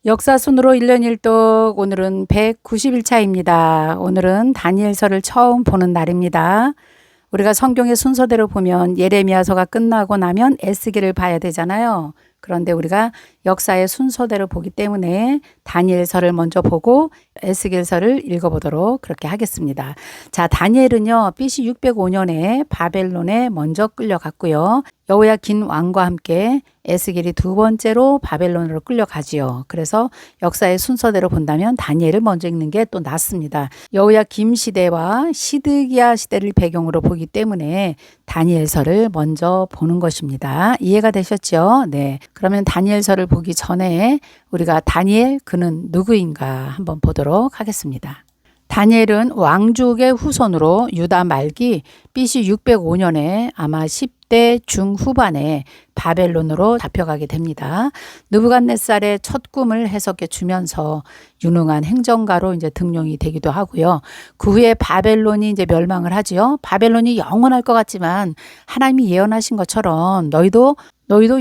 역사순으로 1년 1독 오늘은 190일차입니다. 오늘은 다니엘서를 처음 보는 날입니다. 우리가 성경의 순서대로 보면 예레미야서가 끝나고 나면 에스겔을 봐야 되잖아요. 그런데 우리가 역사의 순서대로 보기 때문에 다니엘서를 먼저 보고 에스겔서를 읽어보도록 그렇게 하겠습니다. 자, 다니엘은요, BC 605년에 바벨론에 먼저 끌려갔고요. 여호야긴 왕과 함께 에스겔이 두 번째로 바벨론으로 끌려가지요. 그래서 역사의 순서대로 본다면 다니엘을 먼저 읽는 게 또 낫습니다. 여호야김 시대와 시드기야 시대를 배경으로 보기 때문에 다니엘서를 먼저 보는 것입니다. 이해가 되셨죠? 네. 그러면 다니엘서를 보기 전에 우리가 다니엘 그는 누구인가 한번 보도록 하겠습니다. 다니엘은 왕족의 후손으로 유다 말기 BC 605년에 아마 10대 중후반에 바벨론으로 잡혀가게 됩니다. 느부갓네살의 첫 꿈을 해석해 주면서 유능한 행정가로 이제 등용이 되기도 하고요. 그 후에 바벨론이 이제 멸망을 하지요. 바벨론이 영원할 것 같지만 하나님이 예언하신 것처럼 너희도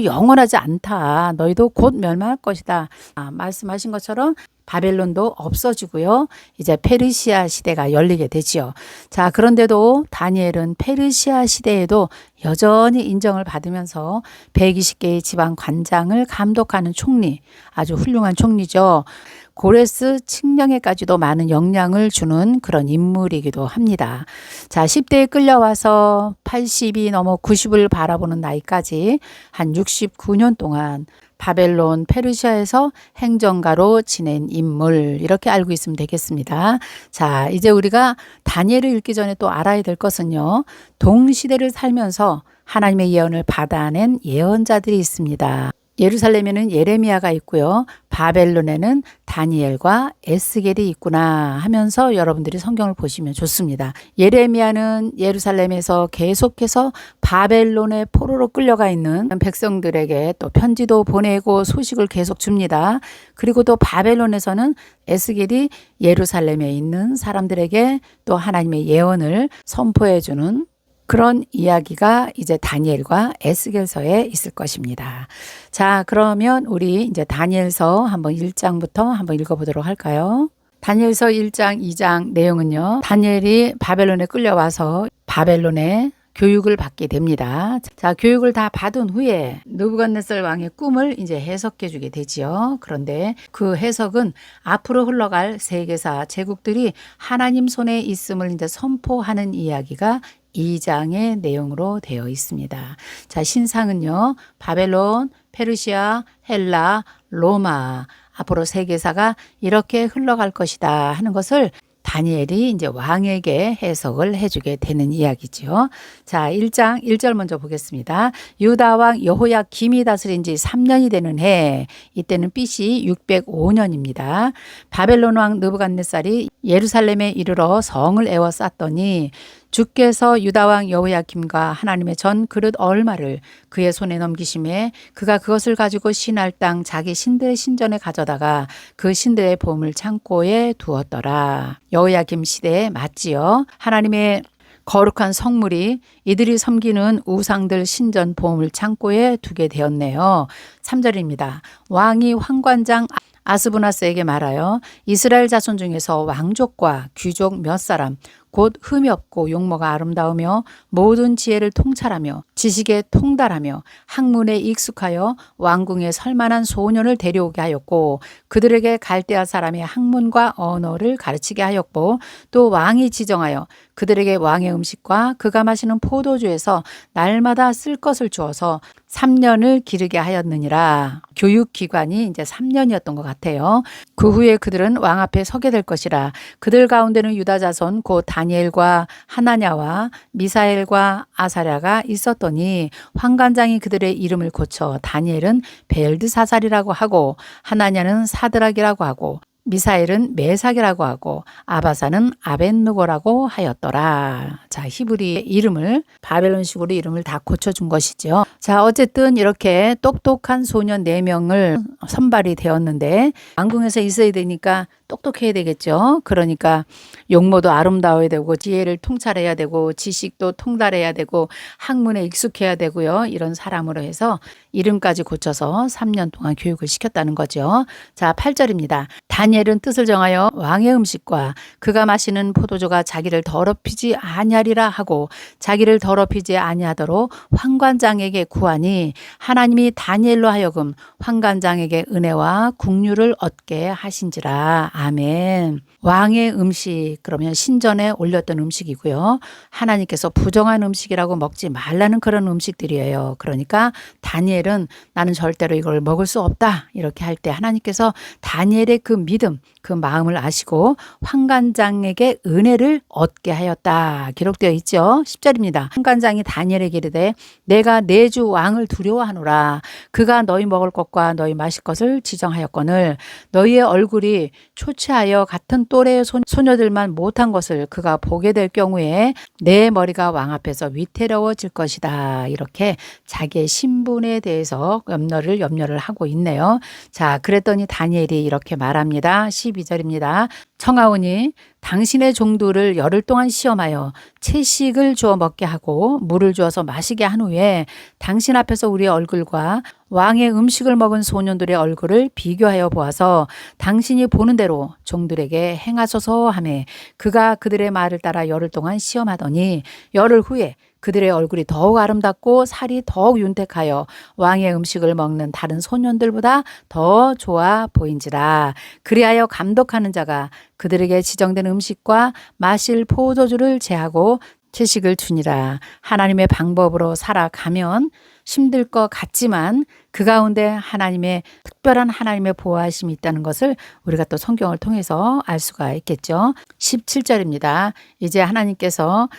영원하지 않다. 너희도 곧 멸망할 것이다. 말씀하신 것처럼 바벨론도 없어지고요. 이제 페르시아 시대가 열리게 되지요. 자, 그런데도 다니엘은 페르시아 시대에도 여전히 인정을 받으면서 120개의 지방 관장을 감독하는 총리, 아주 훌륭한 총리죠. 고레스 칙령에까지도 많은 영향을 주는 그런 인물이기도 합니다. 자, 10대에 끌려와서 80이 넘어 90을 바라보는 나이까지 한 69년 동안 바벨론, 페르시아에서 행정가로 지낸 인물, 이렇게 알고 있으면 되겠습니다. 자, 이제 우리가 다니엘을 읽기 전에 또 알아야 될 것은요, 동시대를 살면서 하나님의 예언을 받아낸 예언자들이 있습니다. 예루살렘에는 예레미야가 있고요. 바벨론에는 다니엘과 에스겔이 있구나 하면서 여러분들이 성경을 보시면 좋습니다. 예레미야는 예루살렘에서 계속해서 바벨론의 포로로 끌려가 있는 백성들에게 또 편지도 보내고 소식을 계속 줍니다. 그리고 또 바벨론에서는 에스겔이 예루살렘에 있는 사람들에게 또 하나님의 예언을 선포해 주는 그런 이야기가 이제 다니엘과 에스겔서에 있을 것입니다. 자, 그러면 우리 이제 다니엘서 한번 1장부터 한번 읽어보도록 할까요? 다니엘서 1장, 2장 내용은요, 다니엘이 바벨론에 끌려와서 바벨론에 교육을 받게 됩니다. 자, 교육을 다 받은 후에 느부갓네살 왕의 꿈을 이제 해석해 주게 되지요. 그런데 그 해석은 앞으로 흘러갈 세계사 제국들이 하나님 손에 있음을 이제 선포하는 이야기가 2장의 내용으로 되어 있습니다. 자, 신상은요, 바벨론, 페르시아, 헬라, 로마, 앞으로 세계사가 이렇게 흘러갈 것이다 하는 것을 다니엘이 이제 왕에게 해석을 해주게 되는 이야기죠. 자, 1장 1절 먼저 보겠습니다. 유다 왕 여호야김이 다스린 지 3년이 되는 해, 이때는 BC 605년입니다. 바벨론 왕 느부갓네살이 예루살렘에 이르러 성을 에워쌌더니 주께서 유다왕 여호야김과 하나님의 전 그릇 얼마를 그의 손에 넘기심에 그가 그것을 가지고 신할 땅 자기 신들의 신전에 가져다가 그 신들의 보물 창고에 두었더라. 여호야김 시대에 맞지요. 하나님의 거룩한 성물이 이들이 섬기는 우상들 신전 보물 창고에 두게 되었네요. 3절입니다. 왕이 황관장 아스부나스에게 말하여 이스라엘 자손 중에서 왕족과 귀족 몇 사람 곧 흠이 없고 용모가 아름다우며 모든 지혜를 통찰하며 지식에 통달하며 학문에 익숙하여 왕궁에 설만한 소년을 데려오게 하였고 그들에게 갈대아 사람의 학문과 언어를 가르치게 하였고 또 왕이 지정하여 그들에게 왕의 음식과 그가 마시는 포도주에서 날마다 쓸 것을 주어서 3년을 기르게 하였느니라. 교육기관이 이제 3년이었던 것 같아요. 그 후에 그들은 왕 앞에 서게 될 것이라. 그들 가운데는 유다 자손 곧 다니엘과 하나냐와 미사엘과 아사랴가 있었더니 황관장이 그들의 이름을 고쳐 다니엘은 벨드사살이라고 하고 하나냐는 사드락이라고 하고 미사엘은 메삭이라고 하고 아바사는 아벤누고라고 하였더라. 자, 히브리의 이름을 바벨론식으로 이름을 다 고쳐준 것이죠. 자, 어쨌든 이렇게 똑똑한 소년 4명을 선발이 되었는데 왕궁에서 있어야 되니까 똑똑해야 되겠죠. 그러니까 용모도 아름다워야 되고 지혜를 통찰해야 되고 지식도 통달해야 되고 학문에 익숙해야 되고요. 이런 사람으로 해서 이름까지 고쳐서 3년 동안 교육을 시켰다는 거죠. 자, 8절입니다. 다니엘은 뜻을 정하여 왕의 음식과 그가 마시는 포도주가 자기를 더럽히지 아니하리라 하고 자기를 더럽히지 아니하도록 환관장에게 구하니 하나님이 다니엘로 하여금 환관장에게 은혜와 국류를 얻게 하신지라. 아멘. 왕의 음식, 그러면 신전에 올렸던 음식이고요. 하나님께서 부정한 음식이라고 먹지 말라는 그런 음식들이에요. 그러니까 다니엘은 나는 절대로 이걸 먹을 수 없다 이렇게 할 때 하나님께서 다니엘의 그 믿음, 그 마음을 아시고 환관장에게 은혜를 얻게 하였다 기록되어 있죠. 10절입니다. 환관장이 다니엘에게 이르되 내가 내 주 왕을 두려워하노라. 그가 너희 먹을 것과 너희 마실 것을 지정하였거늘 너희의 얼굴이 초췌하여 같은 또래의 소녀들만 못한 것을 그가 보게 될 경우에 내 머리가 왕 앞에서 위태로워질 것이다. 이렇게 자기의 신분에 대해서 염려를 하고 있네요. 자, 그랬더니 다니엘이 이렇게 말합니다. 12절입니다. 청하오니 당신의 종들을 열흘 동안 시험하여 채식을 주어 먹게 하고 물을 주어서 마시게 한 후에 당신 앞에서 우리의 얼굴과 왕의 음식을 먹은 소년들의 얼굴을 비교하여 보아서 당신이 보는 대로 종들에게 행하소서 하매 그가 그들의 말을 따라 열흘 동안 시험하더니 열흘 후에 그들의 얼굴이 더욱 아름답고 살이 더욱 윤택하여 왕의 음식을 먹는 다른 소년들보다 더 좋아 보인지라. 그리하여 감독하는 자가 그들에게 지정된 음식과 마실 포도주를 제하고 채식을 주니라. 하나님의 방법으로 살아가면 힘들 것 같지만 그 가운데 하나님의 특별한 하나님의 보호하심이 있다는 것을 우리가 또 성경을 통해서 알 수가 있겠죠. 17절입니다. 이제 하나님께서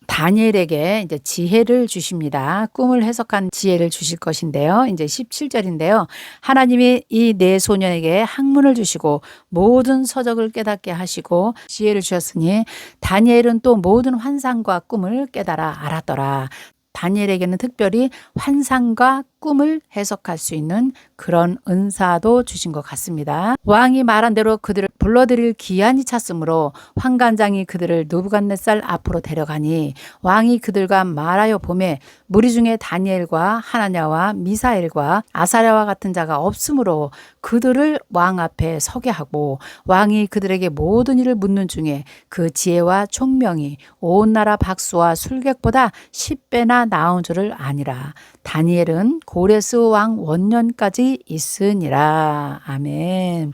다니엘에게 이제 지혜를 주십니다. 꿈을 해석한 지혜를 주실 것인데요. 이제 17절인데요. 하나님이 이 네 소년에게 학문을 주시고 모든 서적을 깨닫게 하시고 지혜를 주셨으니 다니엘은 또 모든 환상과 꿈을 깨달아 알았더라. 다니엘에게는 특별히 환상과 꿈을 해석할 수 있는 그런 은사도 주신 것 같습니다. 왕이 말한 대로 그들을 불러들일 기한이 찼으므로 환관장이 그들을 느부갓네살 앞으로 데려가니 왕이 그들과 말하여 보매 무리 중에 다니엘과 하나냐와 미사엘과 아사랴와 같은 자가 없으므로 그들을 왕 앞에 서게 하고 왕이 그들에게 모든 일을 묻는 중에 그 지혜와 총명이 온 나라 박수와 술객보다 10배나 나온 줄을 아니라. 다니엘은 고레스 왕 원년까지 있으니라. 아멘.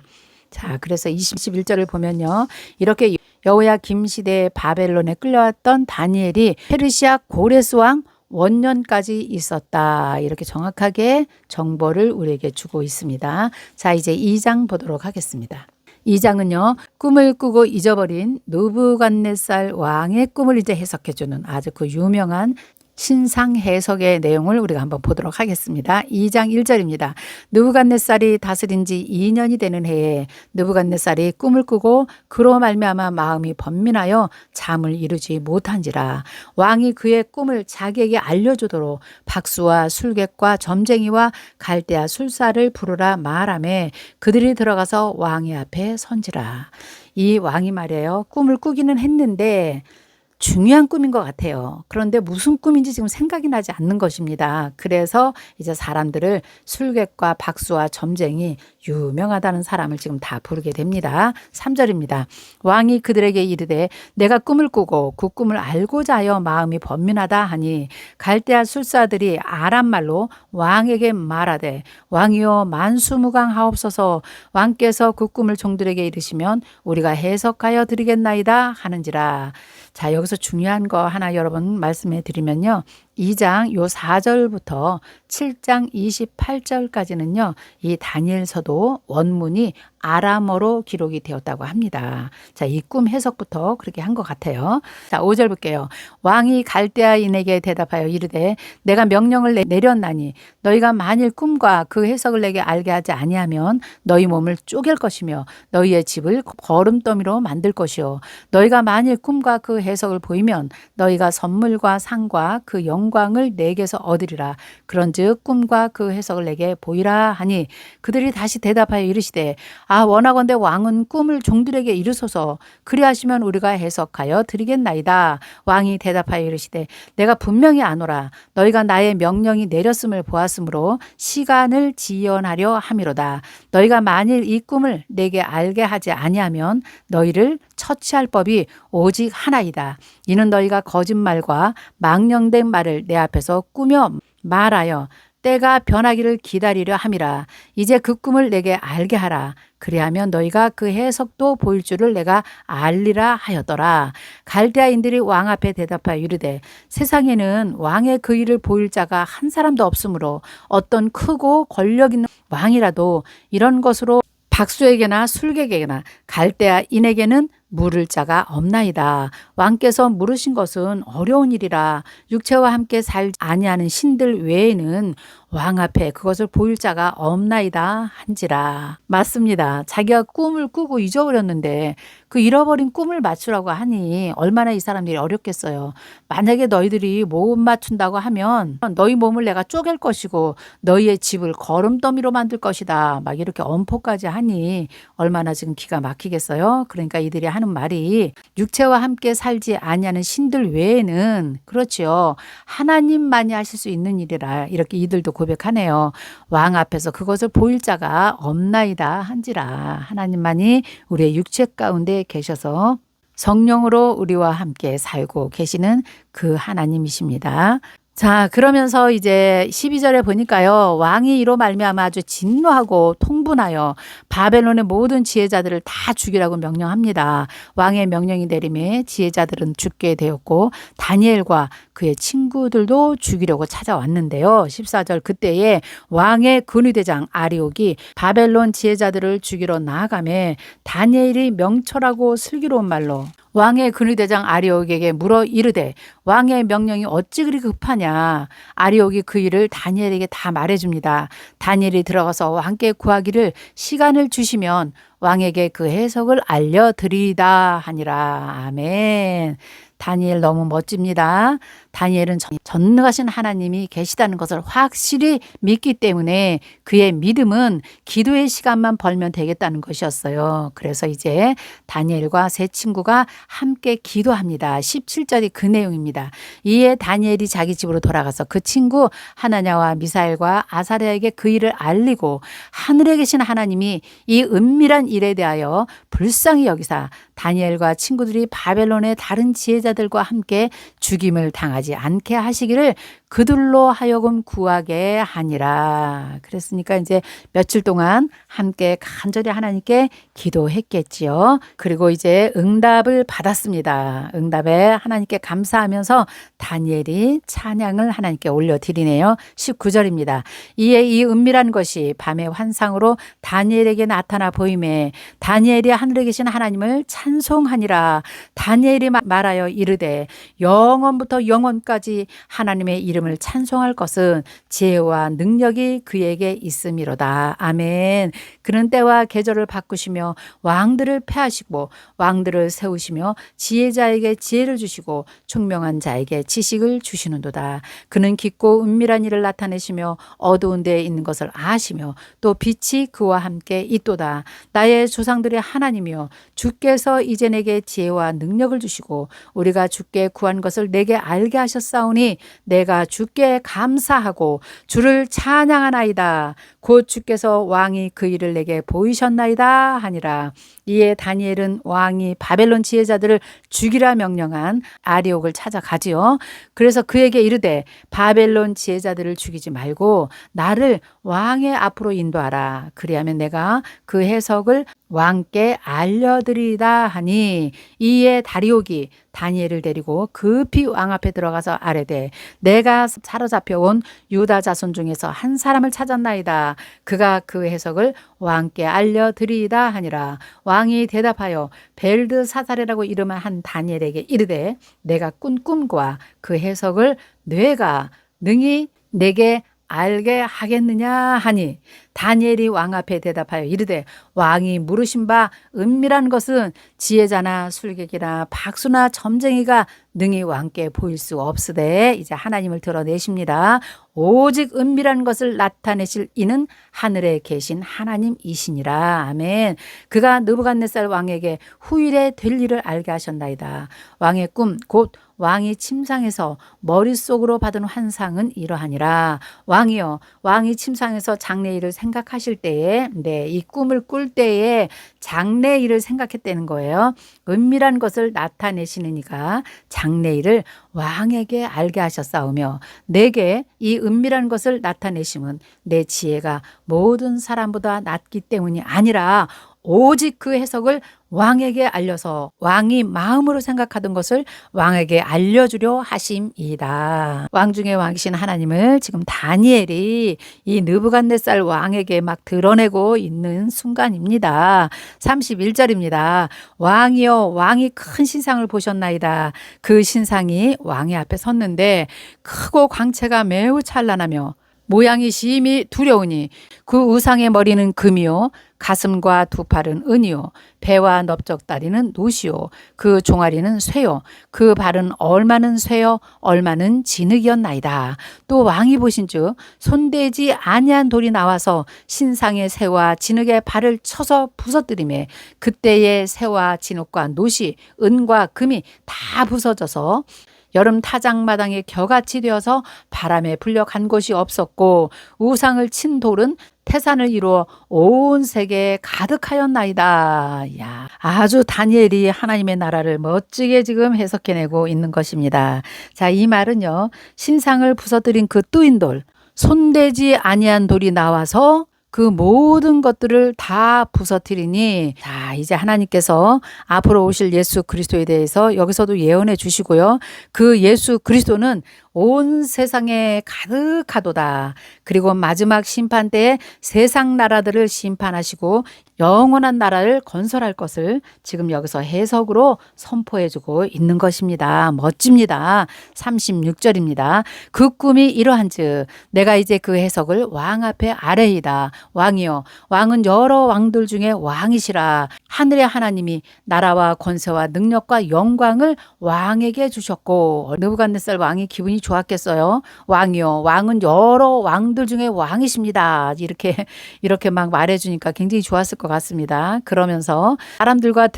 자, 그래서 21절을 보면요. 이렇게 여호야김 시대에 바벨론에 끌려왔던 다니엘이 페르시아 고레스 왕 원년까지 있었다. 이렇게 정확하게 정보를 우리에게 주고 있습니다. 자, 이제 2장 보도록 하겠습니다. 2장은요. 꿈을 꾸고 잊어버린 느부갓네살 왕의 꿈을 이제 해석해주는 아주 그 유명한 신상 해석의 내용을 우리가 한번 보도록 하겠습니다. 2장 1절입니다. 느부갓네살이 다스린 지 2년이 되는 해에 느부갓네살이 꿈을 꾸고 그로 말미암아 마음이 번민하여 잠을 이루지 못한지라. 왕이 그의 꿈을 자기에게 알려주도록 박수와 술객과 점쟁이와 갈대아 술사를 부르라 말하매 그들이 들어가서 왕의 앞에 선지라. 이 왕이 말이에요. 꿈을 꾸기는 했는데 중요한 꿈인 것 같아요. 그런데 무슨 꿈인지 지금 생각이 나지 않는 것입니다. 그래서 이제 사람들을 술객과 박수와 점쟁이 유명하다는 사람을 지금 다 부르게 됩니다. 3절입니다. 왕이 그들에게 이르되 내가 꿈을 꾸고 그 꿈을 알고자 하여 마음이 번민하다 하니 갈대아 술사들이 아람 말로 왕에게 말하되 왕이여 만수무강하옵소서. 왕께서 그 꿈을 종들에게 이르시면 우리가 해석하여 드리겠나이다 하는지라. 자, 여기서 중요한 거 하나 여러분 말씀해 드리면요. 2장 요 4절부터 7장 28절까지는요. 이 다니엘서도 원문이 아람어로 기록이 되었다고 합니다. 자, 이 꿈 해석부터 그렇게 한 것 같아요. 자, 5절 볼게요. 왕이 갈대아인에게 대답하여 이르되 내가 명령을 내렸나니 너희가 만일 꿈과 그 해석을 내게 알게 하지 아니하면 너희 몸을 쪼갤 것이며 너희의 집을 거름더미로 만들 것이요 너희가 만일 꿈과 그 해석을 보이면 너희가 선물과 상과 그 영광 영광을 내게서 얻으리라. 그런즉 꿈과 그 해석을 내게 보이라 하니 그들이 다시 대답하여 이르시되 원하건대 왕은 꿈을 종들에게 이르소서. 그리하시면 우리가 해석하여 드리겠나이다. 왕이 대답하여 이르시되 내가 분명히 아노라. 너희가 나의 명령이 내렸음을 보았으므로 시간을 지연하려 함이로다. 너희가 만일 이 꿈을 내게 알게 하지 아니하면 너희를 처치할 법이 오직 하나이다. 이는 너희가 거짓말과 망령된 말을 내 앞에서 꾸며 말하여 때가 변하기를 기다리려 함이라. 이제 그 꿈을 내게 알게 하라. 그리하면 너희가 그 해석도 보일 줄을 내가 알리라 하였더라. 갈대아인들이 왕 앞에 대답하여 이르되 세상에는 왕의 그 일을 보일 자가 한 사람도 없으므로 어떤 크고 권력 있는 왕이라도 이런 것으로 박수에게나 술객에게나 갈대아인에게는 물을 자가 없나이다. 왕께서 물으신 것은 어려운 일이라. 육체와 함께 살지 아니하는 신들 외에는 왕 앞에 그것을 보일 자가 없나이다 한지라. 맞습니다. 자기가 꿈을 꾸고 잊어버렸는데 그 잃어버린 꿈을 맞추라고 하니 얼마나 이 사람들이 어렵겠어요. 만약에 너희들이 못 맞춘다고 하면 너희 몸을 내가 쪼갤 것이고 너희의 집을 거름더미로 만들 것이다. 막 이렇게 엄포까지 하니 얼마나 지금 기가 막히겠어요. 그러니까 이들이 하는 말이 육체와 함께 살지 아니하는 신들 외에는 그렇지요. 하나님만이 하실 수 있는 일이라 이렇게 이들도 고백하네요. 왕 앞에서 그것을 보일 자가 없나이다 한지라. 하나님만이 우리의 육체 가운데 계셔서 성령으로 우리와 함께 살고 계시는 그 하나님이십니다. 자, 그러면서 이제 12절에 보니까요. 왕이 이로 말미암아 아주 진노하고 통분하여 바벨론의 모든 지혜자들을 다 죽이라고 명령합니다. 왕의 명령이 내림에 지혜자들은 죽게 되었고 다니엘과 그의 친구들도 죽이려고 찾아왔는데요. 14절 그때에 왕의 근위대장 아리옥이 바벨론 지혜자들을 죽이러 나아가매 다니엘이 명철하고 슬기로운 말로 왕의 근위대장 아리옥에게 물어 이르되 왕의 명령이 어찌 그리 급하냐. 아리옥이 그 일을 다니엘에게 다 말해줍니다. 다니엘이 들어가서 왕께 구하기를 시간을 주시면 왕에게 그 해석을 알려드리다 하니라. 아멘. 다니엘 너무 멋집니다. 다니엘은 전능하신 하나님이 계시다는 것을 확실히 믿기 때문에 그의 믿음은 기도의 시간만 벌면 되겠다는 것이었어요. 그래서 이제 다니엘과 세 친구가 함께 기도합니다. 17절이 그 내용입니다. 이에 다니엘이 자기 집으로 돌아가서 그 친구 하나냐와 미사엘과 아사랴에게 그 일을 알리고 하늘에 계신 하나님이 이 은밀한 일에 대하여 불쌍히 여기사 다니엘과 친구들이 바벨론의 다른 지혜자들과 함께 죽임을 당하지 않게 하시기를 그들로 하여금 구하게 하니라. 그랬으니까 이제 며칠 동안 함께 간절히 하나님께 기도했겠지요. 그리고 이제 응답을 받았습니다. 응답에 하나님께 감사하면서 다니엘이 찬양을 하나님께 올려드리네요. 19절입니다. 이에 이 은밀한 것이 밤의 환상으로 다니엘에게 나타나 보임에 다니엘이 하늘에 계신 하나님을 찬송하니라. 다니엘이 말하여 이르되 영원부터 영원까지 하나님의 이름을 찬송할 것은 지혜와 능력이 그에게 있음이로다. 아멘. 그는 때와 계절을 바꾸시며 왕들을 패하시고 왕들을 세우시며 지혜자에게 지혜를 주시고 총명한 자에게 지식을 주시는도다. 그는 깊고 은밀한 일을 나타내시며 어두운 데에 있는 것을 아시며 또 빛이 그와 함께 있도다. 나의 조상들의 하나님이여 주께서 이제 내게 지혜와 능력을 주시고 우리가 주께 구한 것을 내게 알게 하셨사오니 내가 주께 감사하고 주를 찬양하나이다. 곧 주께서 왕이 그 일을 내게 보이셨나이다 하니라. 이에 다니엘은 왕이 바벨론 지혜자들을 죽이라 명령한 아리옥을 찾아가지요. 그래서 그에게 이르되 바벨론 지혜자들을 죽이지 말고 나를 왕의 앞으로 인도하라. 그리하면 내가 그 해석을 왕께 알려드리다 하니 이에 다리옥이 다니엘을 데리고 급히 왕 앞에 들어가서 아뢰되 내가 사로잡혀 온 유다 자손 중에서 한 사람을 찾았나이다. 그가 그 해석을 왕께 알려드리다 하니라. 왕이 대답하여 벨드사살이라고 이름을 한 다니엘에게 이르되 내가 꾼 꿈과 그 해석을 뇌가 능히 내게 알게 하겠느냐 하니 다니엘이 왕 앞에 대답하여 이르되 왕이 물으신 바 은밀한 것은 지혜자나 술객이나 박수나 점쟁이가 능히 왕께 보일 수 없으되 이제 하나님을 드러내십니다. 오직 은밀한 것을 나타내실 이는 하늘에 계신 하나님이시니라. 아멘. 그가 느부갓네살 왕에게 후일에 될 일을 알게 하셨나이다. 왕의 꿈 곧 왕이 침상에서 머릿속으로 받은 환상은 이러하니라. 왕이여, 왕이 침상에서 장래일을 생각하실 때에 이 꿈을 꿀 때에 장래일을 생각했다는 거예요. 은밀한 것을 나타내시는 이가 장래일을 왕에게 알게 하셨사오며 내게 이 은밀한 것을 나타내심은 내 지혜가 모든 사람보다 낮기 때문이 아니라 오직 그 해석을 왕에게 알려서 왕이 마음으로 생각하던 것을 왕에게 알려주려 하심이다. 왕 중에 왕이신 하나님을 지금 다니엘이 이 느부갓네살 왕에게 막 드러내고 있는 순간입니다. 31절입니다. 왕이여, 왕이 큰 신상을 보셨나이다. 그 신상이 왕의 앞에 섰는데 크고 광채가 매우 찬란하며 모양이 심히 두려우니 그 우상의 머리는 금이요 가슴과 두 팔은 은이요 배와 넓적다리는 노시요 그 종아리는 쇠요 그 발은 얼마는 쇠요 얼마는 진흙이었나이다. 또 왕이 보신즉 손대지 아니한 돌이 나와서 신상의 쇠와 진흙의 발을 쳐서 부서뜨리매 그때의 쇠와 진흙과 노시 은과 금이 다 부서져서 여름 타작마당에 겨같이 되어서 바람에 불려 간 곳이 없었고 우상을 친 돌은 태산을 이루어 온 세계에 가득하였나이다. 야, 아주 다니엘이 하나님의 나라를 멋지게 지금 해석해내고 있는 것입니다. 자, 이 말은요. 신상을 부서뜨린 그 뚜인 돌, 손대지 아니한 돌이 나와서 그 모든 것들을 다 부서뜨리니 자 이제 하나님께서 앞으로 오실 예수 그리스도에 대해서 여기서도 예언해 주시고요. 그 예수 그리스도는 온 세상에 가득하도다. 그리고 마지막 심판 때에 세상 나라들을 심판하시고 영원한 나라를 건설할 것을 지금 여기서 해석으로 선포해 주고 있는 것입니다. 멋집니다. 36절입니다. 그 꿈이 이러한즉 내가 이제 그 해석을 왕 앞에 아뢰이다. 왕이여, 왕은 여러 왕들 중에 왕이시라. 하늘의 하나님이 나라와 권세와 능력과 영광을 왕에게 주셨고 느부갓네살 왕이 기분이 좋았겠어요. 왕이요, 왕은 여러 왕들 중에 왕이십니다. 이렇게 막 말해주니까 굉장히 좋았을 것 같습니다. 그러면서 사람들과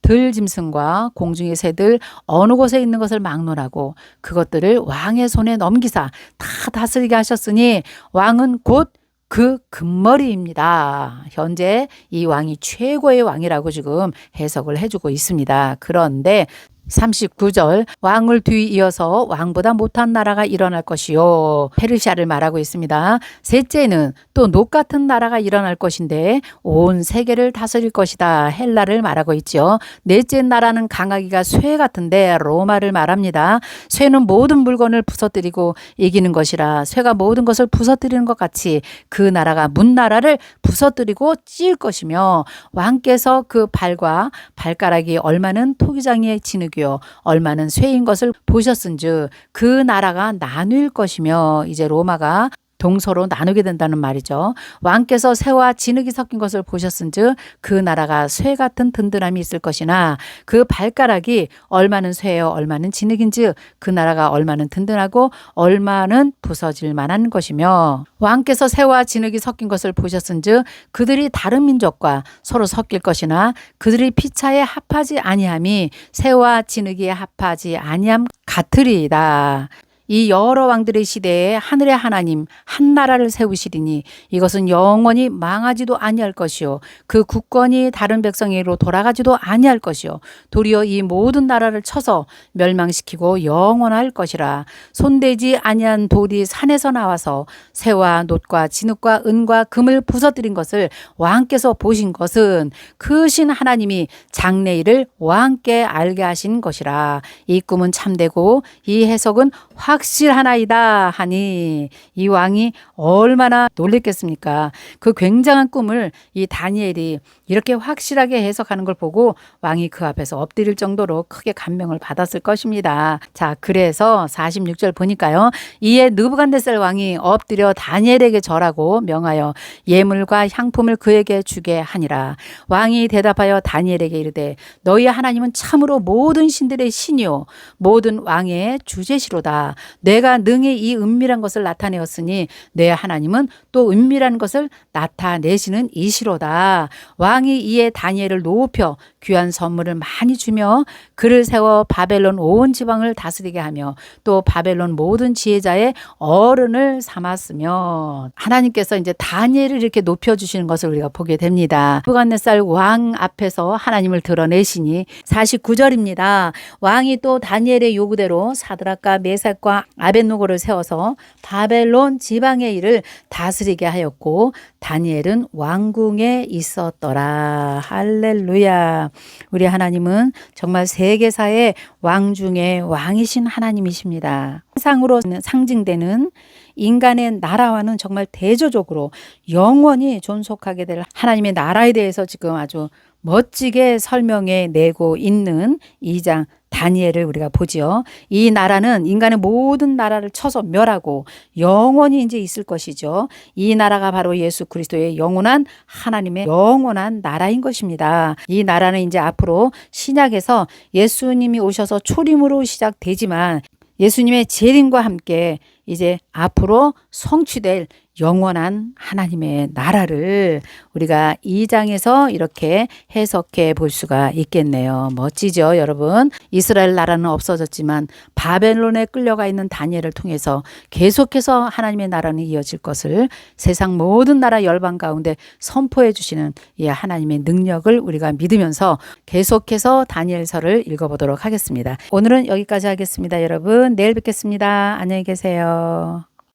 들짐승과 공중의 새들 어느 곳에 있는 것을 막론하고 그것들을 왕의 손에 넘기사 다 다스리게 하셨으니 왕은 곧 그 금머리입니다. 현재 이 왕이 최고의 왕이라고 지금 해석을 해주고 있습니다. 그런데 39절 왕을 뒤이어서 왕보다 못한 나라가 일어날 것이요. 페르시아를 말하고 있습니다. 셋째는 또 녹 같은 나라가 일어날 것인데 온 세계를 다스릴 것이다. 헬라를 말하고 있죠. 넷째 나라는 강하기가 쇠 같은데 로마를 말합니다. 쇠는 모든 물건을 부서뜨리고 이기는 것이라 쇠가 모든 것을 부서뜨리는 것 같이 그 나라가 문나라를 부서뜨리고 찢을 것이며 왕께서 그 발과 발가락이 얼마는 토기장의 진흙이 얼마는 쇠인 것을 보셨은즉 그 나라가 나뉠 것이며 이제 로마가 동서로 나누게 된다는 말이죠. 왕께서 쇠와 진흙이 섞인 것을 보셨은즉 그 나라가 쇠 같은 든든함이 있을 것이나 그 발가락이 얼마는 쇠요 얼마는 진흙인즉 그 나라가 얼마는 든든하고 얼마는 부서질 만한 것이며 왕께서 쇠와 진흙이 섞인 것을 보셨은즉 그들이 다른 민족과 서로 섞일 것이나 그들이 피차에 합하지 아니함이 쇠와 진흙이 합하지 아니함 같으리이다. 이 여러 왕들의 시대에 하늘의 하나님 한 나라를 세우시리니 이것은 영원히 망하지도 아니할 것이요 그 국권이 다른 백성에게로 돌아가지도 아니할 것이요 도리어 이 모든 나라를 쳐서 멸망시키고 영원할 것이라. 손대지 아니한 돌이 산에서 나와서 쇠와 놋과 진흙과 은과 금을 부서뜨린 것을 왕께서 보신 것은 크신 하나님이 장래일을 왕께 알게 하신 것이라. 이 꿈은 참되고 이 해석은 확실하나이다 하니 이 왕이 얼마나 놀랬겠습니까? 그 굉장한 꿈을 이 다니엘이 이렇게 확실하게 해석하는 걸 보고 왕이 그 앞에서 엎드릴 정도로 크게 감명을 받았을 것입니다. 자, 그래서 46절 보니까요. 이에 느부갓네살 왕이 엎드려 다니엘에게 절하고 명하여 예물과 향품을 그에게 주게 하니라. 왕이 대답하여 다니엘에게 이르되 너희 하나님은 참으로 모든 신들의 신이요 모든 왕의 주제시로다. 내가 능히 이 은밀한 것을 나타내었으니 내 하나님은 또 은밀한 것을 나타내시는 이시로다. 왕이 이에 다니엘을 높여 귀한 선물을 많이 주며 그를 세워 바벨론 온 지방을 다스리게 하며 또 바벨론 모든 지혜자의 어른을 삼았으며 하나님께서 이제 다니엘을 이렇게 높여주시는 것을 우리가 보게 됩니다. 느부갓네살 왕 앞에서 하나님을 드러내시니 49절입니다. 왕이 또 다니엘의 요구대로 사드락과 메삭과 아벳노고를 세워서 바벨론 지방의 일을 다스리게 하였고 다니엘은 왕궁에 있었더라. 할렐루야. 우리 하나님은 정말 세계사의 왕 중에 왕이신 하나님이십니다. 세상으로 상징되는 인간의 나라와는 정말 대조적으로 영원히 존속하게 될 하나님의 나라에 대해서 지금 아주 멋지게 설명해 내고 있는 2장 다니엘을 우리가 보지요. 이 나라는 인간의 모든 나라를 쳐서 멸하고 영원히 이제 있을 것이죠. 이 나라가 바로 예수 그리스도의 영원한 하나님의 영원한 나라인 것입니다. 이 나라는 이제 앞으로 신약에서 예수님이 오셔서 초림으로 시작되지만 예수님의 재림과 함께 이제 앞으로 성취될 영원한 하나님의 나라를 우리가 2장에서 이렇게 해석해 볼 수가 있겠네요. 멋지죠, 여러분? 이스라엘 나라는 없어졌지만 바벨론에 끌려가 있는 다니엘을 통해서 계속해서 하나님의 나라는 이어질 것을 세상 모든 나라 열방 가운데 선포해 주시는 이 하나님의 능력을 우리가 믿으면서 계속해서 다니엘서를 읽어보도록 하겠습니다. 오늘은 여기까지 하겠습니다, 여러분. 내일 뵙겠습니다. 안녕히 계세요.